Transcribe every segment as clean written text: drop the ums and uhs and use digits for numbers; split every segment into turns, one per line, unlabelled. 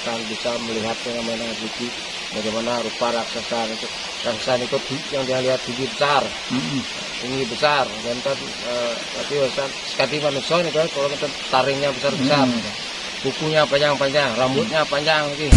akan bisa melihat fenomena biji bagaimana rupa raksasa itu. Raksasa itu yang dia lihat tinggi besar, dan tapi sekali manusia itu kalau kita taringnya besar-besar, kukunya panjang-panjang, rambutnya panjang lagi.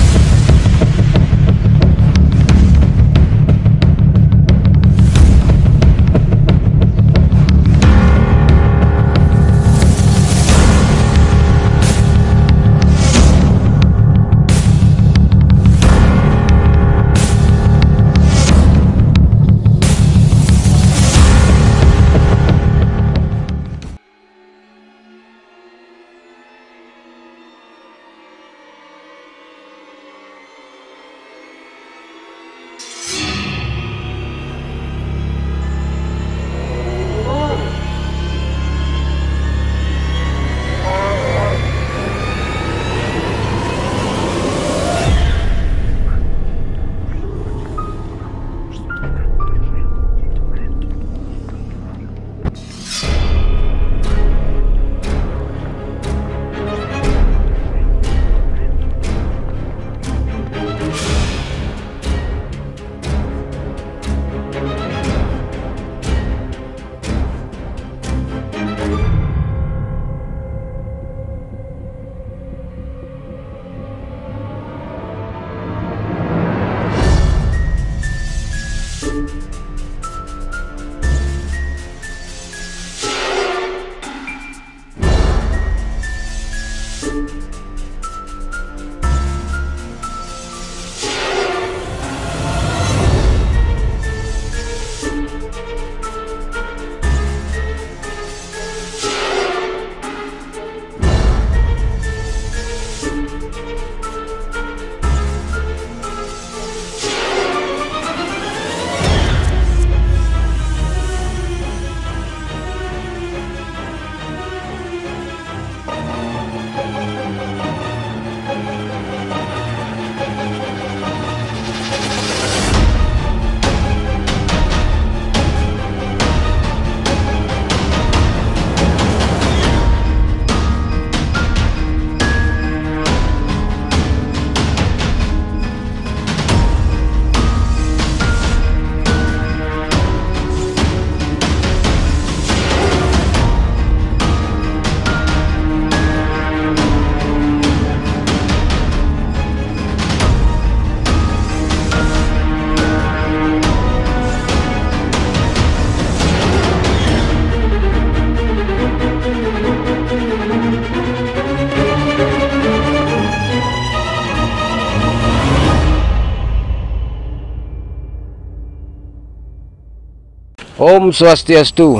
Om Swastiastu.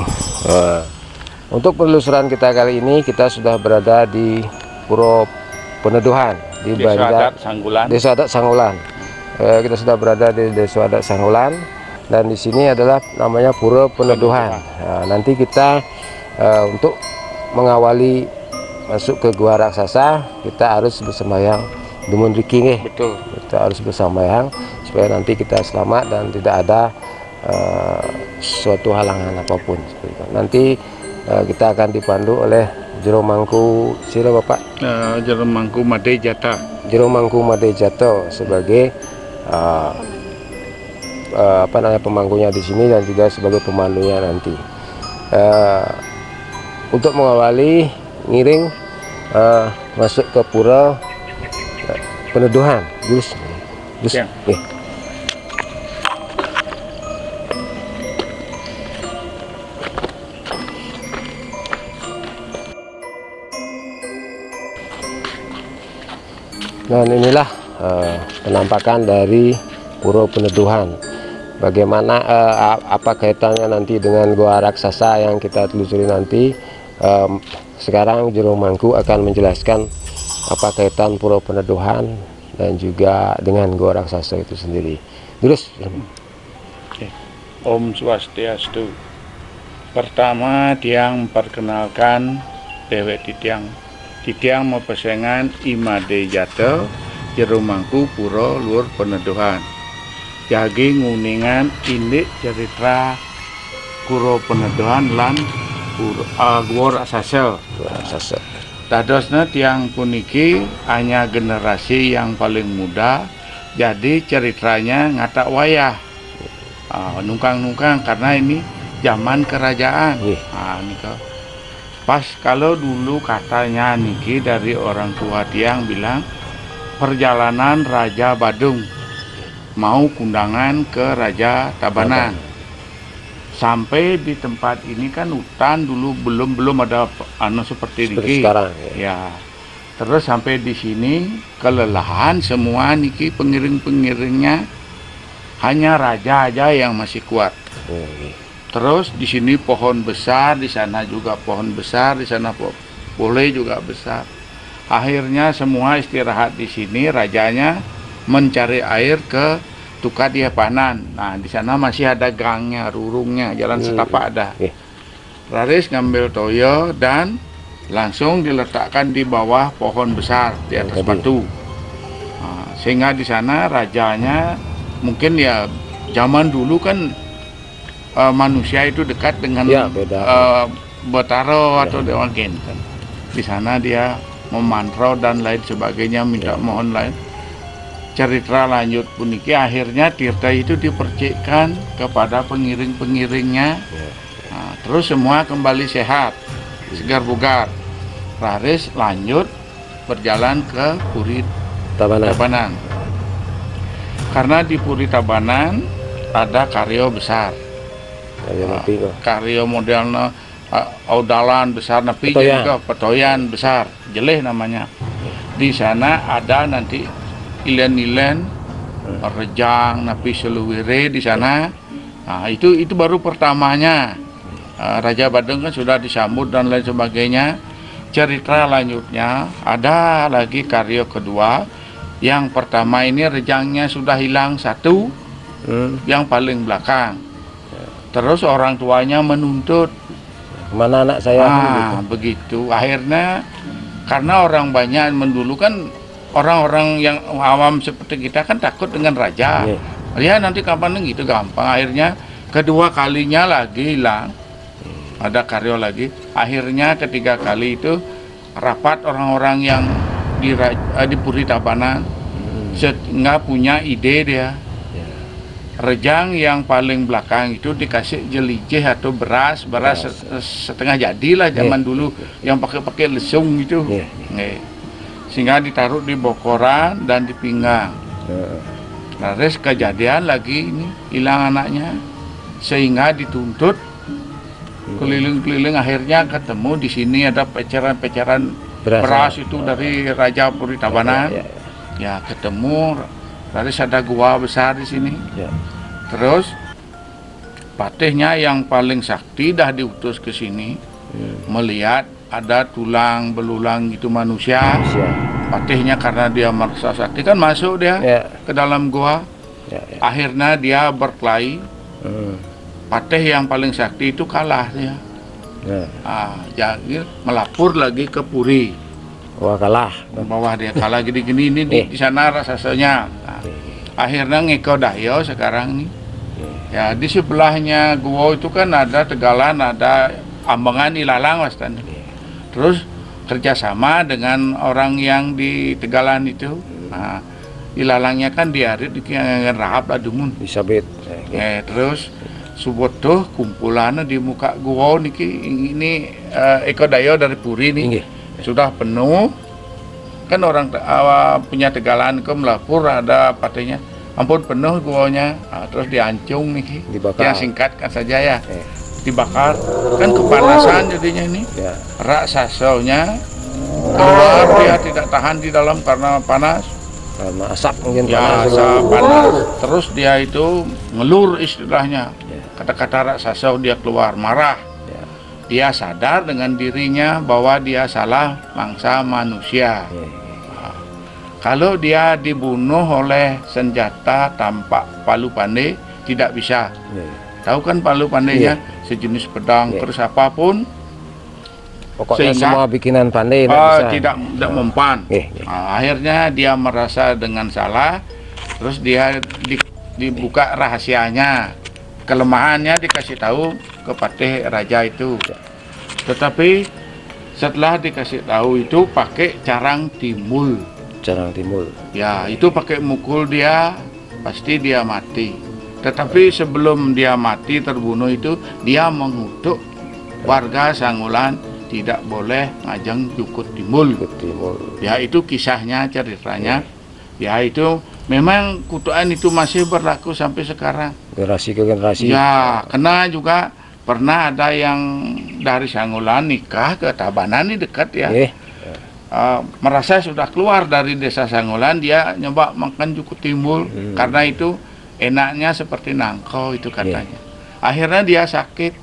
Untuk penelusuran kita kali ini, kita sudah berada di Pura Peneduhan di Desa Adat Sangolan. Kita sudah berada di Desa Adat Sangolan, dan di sini adalah namanya Pura Peneduhan. Nanti kita untuk mengawali masuk ke gua raksasa, kita harus bersembahyang Dumun Riki. Betul. Kita harus bersembahyang supaya nanti kita selamat dan tidak ada suatu halangan apapun. Nanti kita akan dipandu oleh Jero Mangku Sira Bapak.
Jero Mangku Made Jata.
Jero Mangku Made Jata sebagai pemangkunya di sini dan juga sebagai pemandunya nanti. Untuk mengawali ngiring masuk ke Pura Peneduhan. Jus. Ya. Dan inilah penampakan dari Pura Peneduhan. Bagaimana apa kaitannya nanti dengan gua raksasa yang kita telusuri nanti. Sekarang Jero Mangku akan menjelaskan apa kaitan Pura Peneduhan dan juga dengan gua raksasa itu sendiri. Terus.
Om Swastiastu. Pertama dia memperkenalkan dewek Titiang mepesengan Imade Jata Jero Mangku Pura Luhur Peneduhan. Jagi nguningan ini cerita Pura Peneduhan lan gua raksasa. Dadosna tiang puniki hanya generasi yang paling muda, jadi ceritanya ngatak wayah. Nungkang-nungkang karena ini zaman kerajaan. Nika. Pas kalau dulu katanya niki dari orang tua tiang bilang perjalanan Raja Badung mau kundangan ke Raja Tabanan. Sampai di tempat ini kan hutan dulu belum ada seperti niki.
Sekarang
ya. Terus sampai di sini kelelahan semua niki pengiring-pengiringnya, hanya raja aja yang masih kuat. Terus di sini pohon besar, di sana juga pohon besar, di sana boleh juga besar. Akhirnya semua istirahat di sini, rajanya mencari air ke Tukadiapanan. Nah, di sana masih ada gangnya, rurungnya, jalan setapak ada. Raris ngambil toyo dan langsung diletakkan di bawah pohon besar di atas batu. Sehingga di sana rajanya mungkin ya zaman dulu kan manusia itu dekat dengan Betaro atau Dewa Gen kan. Di sana dia memantrau dan lain sebagainya, minta mohon lain. Cerita lanjut puniki akhirnya Tirta itu dipercikkan kepada pengiring-pengiringnya. Terus semua kembali sehat, segar bugar. Raris lanjut berjalan ke Puri Tabanan. Karena di Puri Tabanan ada karyo besar. Karyo modelnya audalan besar, tapi juga petoyan besar, jeleh namanya. Di sana ada nanti ilen-ilen, rejang, napi seluwire di sana. Nah, itu baru pertamanya. Raja Badung kan sudah disambut dan lain sebagainya. Cerita lanjutnya ada lagi karyo kedua. Yang pertama ini rejangnya sudah hilang satu, yang paling belakang. Terus orang tuanya menuntut,
mana anak saya?
Begitu. Akhirnya karena orang banyak mendulu kan, orang-orang yang awam seperti kita kan takut dengan raja. Ya nanti kapan gitu gampang. Akhirnya kedua kalinya lagi hilang. Ada karyo lagi. Akhirnya ketiga kali itu rapat orang-orang yang di Puri Tabanan, sehingga punya ide dia. Rejang yang paling belakang itu dikasih jelijih atau beras setengah jadilah zaman dulu yang pakai lesung itu. Sehingga ditaruh di bokoran dan di pinggang. Terus kejadian lagi ini hilang anaknya, sehingga dituntut keliling-keliling. Akhirnya ketemu di sini ada peceran-peceran beras itu dari Raja Puri Tabanan. Ya ketemu, terus ada gua besar di sini. Terus patihnya yang paling sakti dah diutus ke sini, melihat ada tulang belulang itu manusia. Patihnya karena dia merasa sakti kan masuk dia ke dalam gua. Akhirnya dia berkelahi. Patih yang paling sakti itu kalah dia. Jadi melapor lagi ke Puri.
Kalah.
Bawah dia kalah gini-gini ini di sana rasanya. Akhirnya ngeko dayo sekarang nih. Ya di sebelahnya gua itu kan ada Tegalan, ada Ambengan, Ilalang Mas Tan. Terus kerjasama dengan orang yang di Tegalan itu. Nah, Ilalangnya kan diarit di rahap lah dumun.
Disabit.
Terus subutuh kumpulannya di muka gua niki ini Eko Dayo dari Puri nih. Sudah penuh. Kan orang punya Tegalan ke melapor ada patihnya. Ampun penuh guanya, terus diancung nih, yang singkatkan saja ya, dibakar, kan kepanasan jadinya ini, rak sasaunya keluar, dia tidak tahan di dalam karena panas,
karena asap mungkin
panas, terus dia itu ngelur istilahnya, kata-kata rak sasau dia keluar, marah, dia sadar dengan dirinya bahwa dia salah mangsa manusia. Kalau dia dibunuh oleh senjata tanpa palu pandai, tidak bisa. Tahu kan palu pandainya? Sejenis pedang, terus apapun.
Pokoknya semua bikinan pandai
tidak mempan. Akhirnya dia merasa dengan salah, terus dia dibuka rahasianya. Kelemahannya dikasih tahu ke patih raja itu. Tetapi Setelah dikasih tahu itu pakai carang timbul.
Carang timbul.
Ya, itu pakai mukul dia, pasti dia mati. Tetapi sebelum dia mati terbunuh itu, dia mengutuk warga Sangulan tidak boleh ngajeng jukut timbul. Ya, itu kisahnya, ceritanya. Ya, itu memang kutukan itu masih berlaku sampai sekarang.
Generasi ke generasi.
Ya, kena juga pernah ada yang dari Sangulan nikah ke Tabanan, ini dekat ya. Merasa sudah keluar dari desa Sangulan, dia nyoba makan jukut timbul karena itu enaknya seperti nangko itu katanya. Akhirnya dia sakit,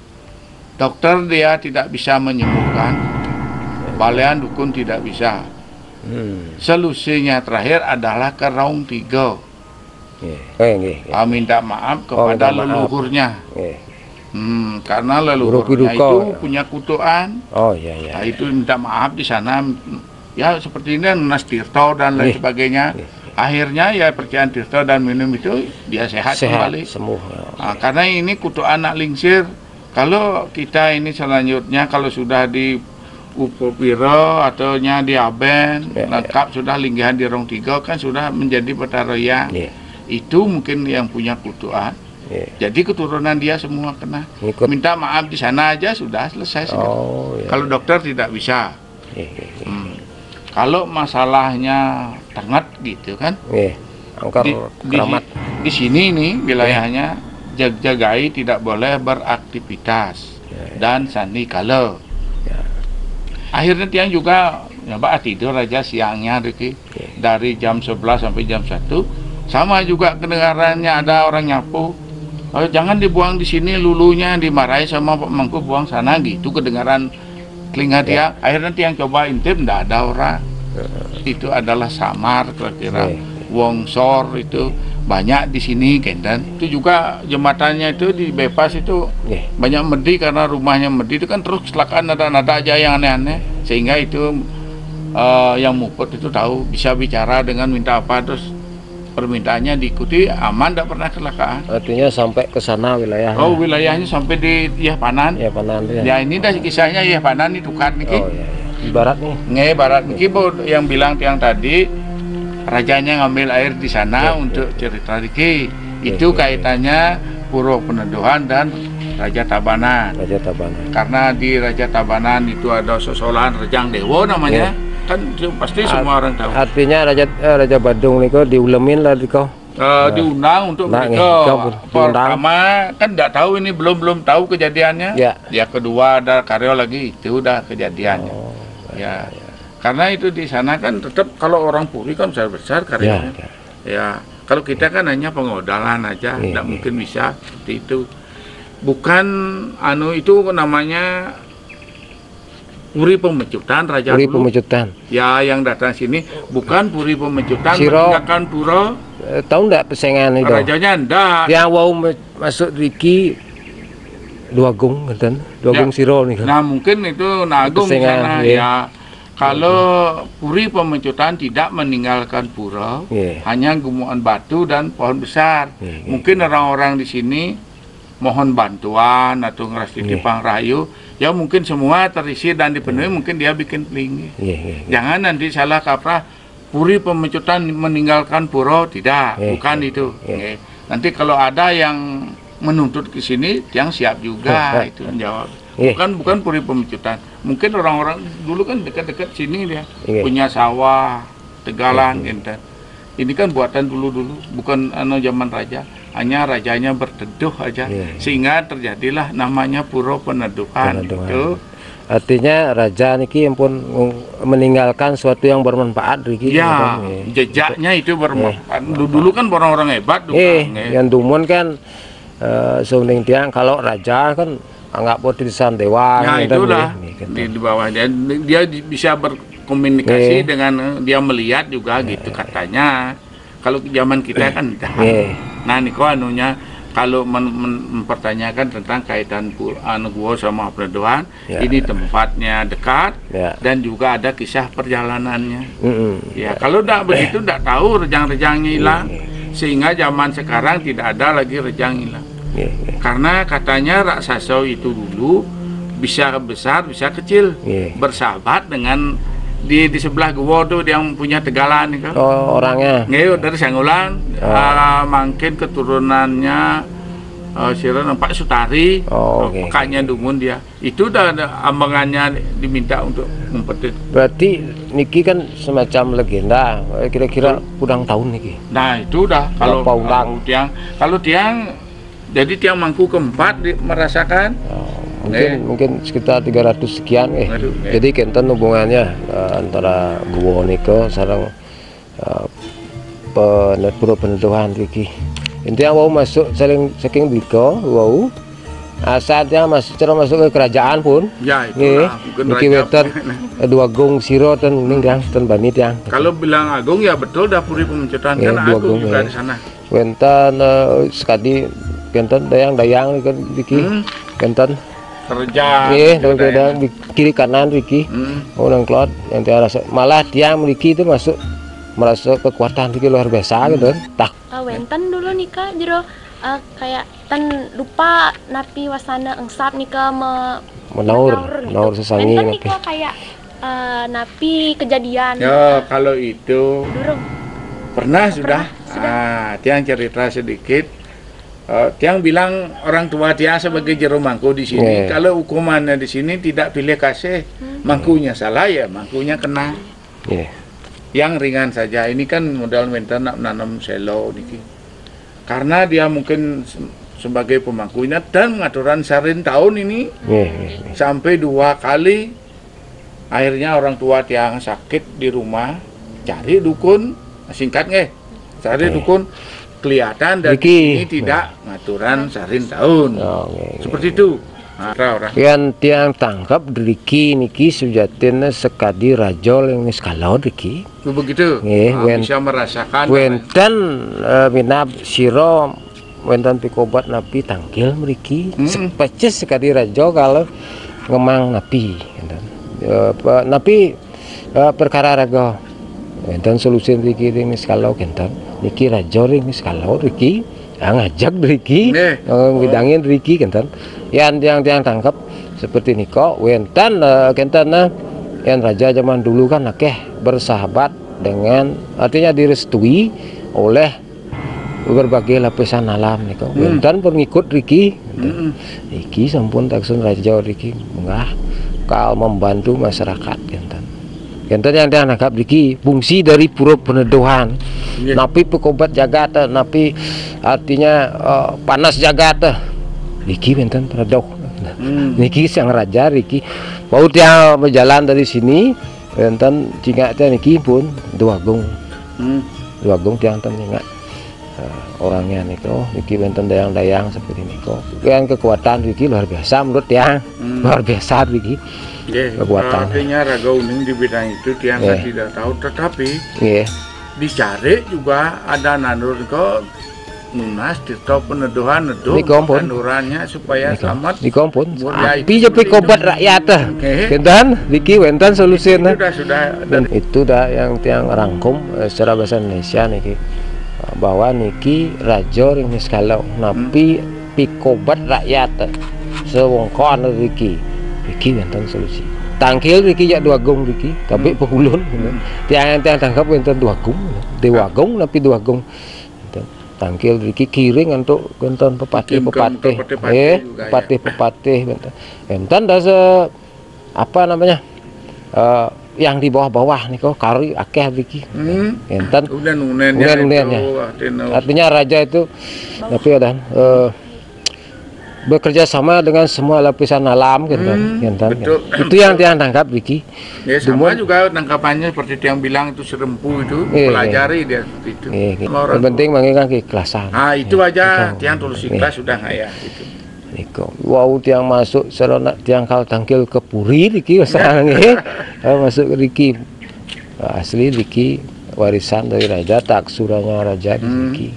dokter dia tidak bisa menyembuhkan, balean dukun tidak bisa. Solusinya terakhir adalah ke Raung Tiga. Minta maaf kepada leluhurnya. Karena leluhurnya itu punya kutukan. Nah, itu minta maaf di sana. Ya seperti ini Nas Tirto dan lain sebagainya. Akhirnya ya percayaan Tirto dan minum itu dia sehat kembali. Nah, karena ini kutukan anak lingsir. Kalau kita ini selanjutnya kalau sudah di Upopiro atau nya di Aben lengkap sudah linggihan di Raung Tiga kan sudah menjadi Bataroya. Itu mungkin yang punya kutukan. Jadi keturunan dia semua kena. Minta maaf di sana aja sudah selesai. Kalau dokter tidak bisa. Kalau masalahnya tangat gitu kan. Di sini nih wilayahnya jagai tidak boleh beraktivitas dan sandi kalau. Akhirnya tiang juga nyoba tidur aja siangnya dari jam 11 sampai jam 1. Sama juga kedengarannya ada orang nyapu. Jangan dibuang di sini lulunya, dimarahi sama Pak Mangku, buang sana gitu kedengaran telinga dia. Akhirnya tiang coba intip, ndak ada orang. Itu adalah samar kira-kira. Wongsor itu banyak di sini Kendan. Itu juga jembatannya itu di Bepas itu banyak medi karena rumahnya medi itu kan terus kecelakaan nada-nada aja yang aneh-aneh. Sehingga itu yang muput itu tahu bisa bicara dengan minta apa terus permintaannya diikuti aman, tidak pernah kecelakaan.
Artinya sampai ke sana wilayahnya.
Wilayahnya sampai di Panan. Ya ini dah kisahnya Panan itu kan niki.
Di barat nih.
Barat niki yang bilang tiang tadi rajanya ngambil air di sana untuk cerita niki. Itu kaitannya Puro Peneduhan dan Raja Tabanan. Karena di Raja Tabanan itu ada sosolan Rejang Dewo namanya. Kan pasti semua orang tahu.
Artinya Raja Badung niko diulemin lah diko.
Diundang untuk mereka. Pertama kan tidak tahu ini belum tahu kejadiannya. Ya kedua ada karyo lagi itu udah kejadiannya. Karena itu di sana kan tetap kalau orang Puri kan besar karyonya. Kalau kita kan hanya pengodalan aja, tidak mungkin bisa seperti itu. Bukan itu namanya Puri Pemecutan Raja
Puri
dulu.
Pemecutan.
Ya, yang datang sini bukan Puri Pemecutan, meninggalkan Puro.
Tahu enggak pesengan itu?
Rajanya enggak.
Yang mau masuk Riki Dua Gung ngeten, Dua Gung Siro nih.
Nah, mungkin itu Nagung di sana ya. Kalau Puri Pemecutan tidak meninggalkan Puro, hanya gumuan batu dan pohon besar. Mungkin orang-orang di sini mohon bantuan atau ngerasti di Pangrayu, ya mungkin semua terisi dan dipenuhi, mungkin dia bikin pelingi. Jangan nanti salah kaprah Puri Pemecutan meninggalkan Puro, tidak, bukan itu. Nanti kalau ada yang menuntut ke sini, yang siap juga itu menjawab. Bukan Puri Pemecutan. Mungkin orang-orang dulu kan dekat-dekat sini dia punya sawah, tegalan, gitu. Ini kan buatan dulu-dulu, bukan zaman raja. Hanya rajanya berteduh aja, sehingga terjadilah namanya Puro Peneduhan. Itu
artinya raja niki yang pun meninggalkan sesuatu yang bermanfaat Riki.
Jejaknya itu bermanfaat. Dulu kan orang-orang hebat.
Yang dumun kan seunding tiang kalau raja kan anggap putusan dewa.
Itulah di bawah dia bisa berkomunikasi dengan dia melihat juga gitu katanya. Kalau zaman kita kan nah niko anunya kalau mempertanyakan tentang kaitan gua sama Peneduhan, ini tempatnya dekat dan juga ada kisah perjalanannya. Kalau tidak begitu tidak tahu rejang-rejangnya hilang, sehingga zaman sekarang tidak ada lagi rejang hilang. Karena katanya raksasa itu dulu bisa besar, bisa kecil. Bersahabat dengan di sebelah gua tuh yang punya Tegalan nih kan.
Oh, orangnya.
Dari Sanggulan, mungkin keturunannya Siran Pak Sutari, kakaknya Dungun dia. Itu udah ambangannya diminta untuk ngumpetin.
Berarti niki kan semacam legenda, kira-kira udang tahun niki.
Nah itu udah kalau tiang, jadi tiang Mangku keempat merasakan.
Mungkin sekitar 300 sekian Jadi kenten hubungannya antara gua niko sareng puro peneduhan niki. Intinya mau masuk saking biko, wow. Saatnya cara masuk ke kerajaan pun.
Ya itu
niki wetan dua gong siro ten ninggang ten bani tiang.
Kalau bilang agung ya betul dapuri pemencetan kan agung juga di sana.
Wenten sekali kenten dayang kan Riki. Kenten
kerja.
Di kiri kanan Riki. Orang klot yang tiang rasa malah tiang Riki itu merasa kekuatan Riki luar biasa gitu kan. Tak.
Wenten dulu nih Kak jero kayak ten lupa napi wasana engsap nih Kak
menaur sesangi
nih Kak kayak napi kejadian.
Ya kalau itu pernah sudah. Tiang cerita sedikit. Tiang bilang orang tua tiang sebagai jero mangku di sini. Kalau hukumannya di sini tidak pilih kasih, mangkunya salah ya mangkunya kena. Yang ringan saja. Ini kan modal mental nak nanam selo niki. Karena dia mungkin sebagai pemangkunya dan pengaturan sarin tahun ini sampai 2 kali. Akhirnya orang tua tiang sakit di rumah, cari dukun, singkat cari dukun kelihatan dan ini tidak pengaturan sarin tahun. Seperti itu.
Yang tiang tangkap Riki niki sujatina sekadi rajol yang niskalau Riki.
Begitu. Bisa merasakan.
Wenten minab siro wenten pikobat napi tangkil Riki. Sepeces sekadi rajol kalau ngemang napi. Napi perkara raga. Wenten solusi Riki ring niskalau kenten. Niki rajol ring niskalau Riki. Ngajak Riki, bidangin Riki kenten. Yang tangkap seperti niko wenten kenten yang raja zaman dulu kan bersahabat dengan artinya direstui oleh berbagai lapisan alam niko. Wenten pengikut Riki. Riki sampun taksun raja Riki menggah kal membantu masyarakat kenten. Kenten yang tangkap Riki fungsi dari puro peneduhan. Napi pekobat jagat, napi artinya panas jagat. Riki benten teredoh. Niki sang raja Riki. Mau dia berjalan dari sini, benten cingaknya Niki pun 2 gong. 2 gong tiang ingat orangnya niko. Niki benten dayang-dayang seperti niko. Yang kekuatan Riki luar biasa menurut tiang. Luar biasa Riki. Kekuatan.
Artinya raga uning di bidang itu tiang tidak tahu, tetapi dicari juga ada nandur kok nunas tirto peneduhan nurannya supaya selamat
di kompon api jepi kobat rakyat kentan Riki wentan solusinya dan itu dah yang tiang rangkum secara bahasa Indonesia niki bahwa niki rajo ring niskalau napi pikobat rakyat sewongkon Riki wentan solusi tangkil Riki jak 2 gong Riki tapi pehulun tiang tangkap wenten 2 gong dewa gong napi 2 gong tangkil Riki kiring untuk genton pepatih enten dasa apa namanya yang di bawah-bawah nih kok kari akeh Riki enten unen-unennya artinya raja itu tapi ada bekerja sama dengan semua lapisan alam itu yang tiang tangkap Riki.
Sama juga tangkapannya seperti tiang bilang itu serempu itu pelajari dia itu.
Yang penting mengingat keikhlasan.
Itu aja tiang tulus ikhlas sudah ya itu.
Niko. Wow tiang masuk serona tiang kal tangkil ke puri Riki masuk Riki asli Riki warisan dari raja taksuranya raja Riki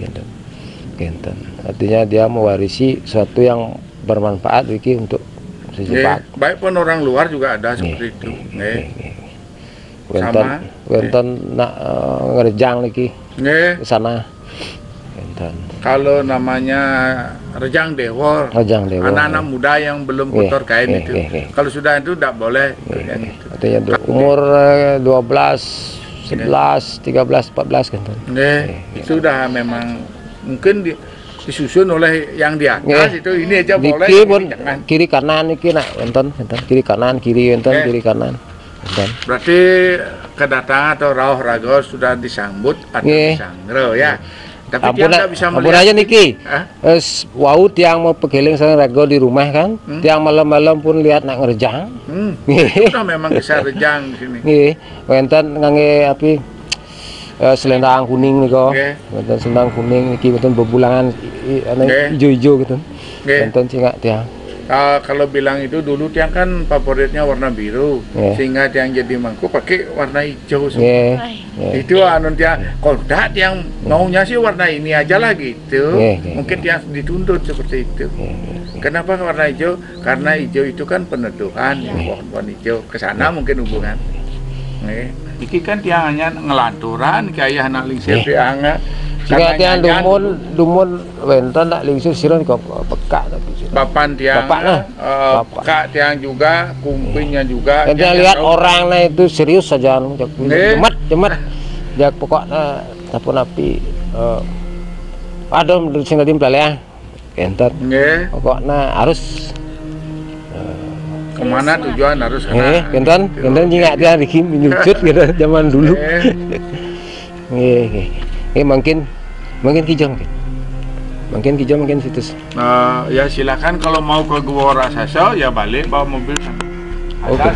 Genten. Artinya dia mewarisi sesuatu yang bermanfaat Riki untuk sejepak.
Baik pun orang luar juga ada seperti itu.
Wenten nak ngerjang Riki ke sana.
Kalau namanya Rejang Dewa, anak-anak muda yang belum kotor kain itu. Kalau sudah itu tidak boleh yang itu.
Artinya umur 12, 11, 13, 14 kan.
Itu udah memang mungkin disusun oleh yang di atas itu. Ini aja boleh.
Kiri kanan iki nak wonten kiri kanan kiri wonten kiri kanan.
Berarti kedatangan atau rauh raga sudah disambut atau disanggro ya. Tapi
ampun,
tidak bisa
ampun
melihat
aja niki.
Wau
tiang mau pegeling sang raga di rumah kan. Tiang malam-malam pun lihat nak ngerejang.
Itu memang bisa rejang di sini.
Nggih, wonten ngangge api selendang kuning niko. Wonten selendang kuning iki wonten bebulangan ijo-ijo gitu. Wonten cingak tiang.
Kalau bilang itu dulu tiang kan favoritnya warna biru, sehingga tiang jadi mangku pakai warna hijau semua. Itu anu tiang, kalau tidak tiang maunya sih warna ini aja lah gitu. Mungkin tiang dituntut seperti itu. Kenapa warna hijau? Karena hijau itu kan peneduhan, pohon-pohon hijau. Kesana mungkin hubungan. Iki kan tiang hanya ngelanturan kayak anak lingsir tiang.
Jika tiang dumun wenten tak lingsir siron kok pekak tapi.
Papan tiang, pekak tiang juga, kumpingnya juga.
Dan tiang lihat orangnya itu serius saja, cemat, jak pokoknya tapun api. Aduh, sing tadi pelalean, enter. Pokoknya harus.
Kemana tujuan harus
kena. Kenten jingak tiang bikin menyucut gitu zaman dulu. Mungkin kijang mungkin situs.
Ya silakan kalau mau ke Gua Raksasa ya balik bawa mobil.
Oke.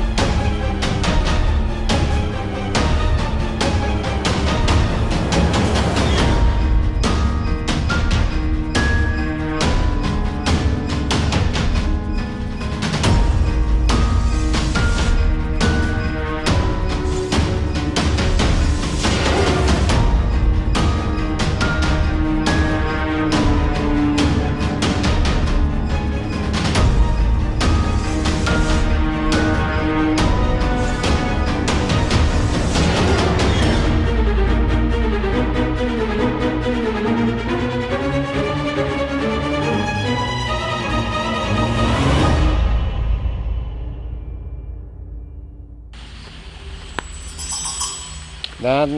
Dan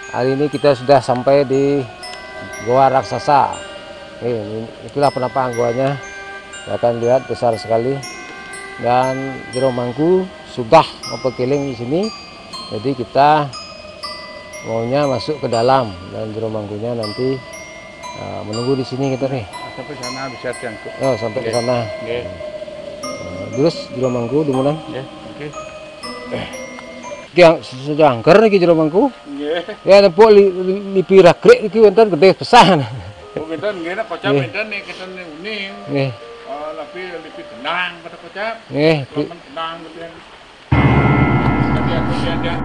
hari ini kita sudah sampai di Gua Raksasa. Itulah penampakan guanya. Kita akan lihat besar sekali. Dan jero mangku sudah memperkeliling di sini. Jadi kita maunya masuk ke dalam dan jero mangkunya nanti menunggu di sini kita nih.
Sampai sana bisa diangkut.
Oh, sampai ke sana. Terus jero mangku dumunan. Yang sudah angker nih jero mangku. Ya nepok lipi rakrek iki wonten gede pesan.
Oh benten nggih nek kocap benten nih keten uning. Nggih. Tapi lipi tenang pada kocap.
Nggih.
Tenang gitu. Tapi aku dia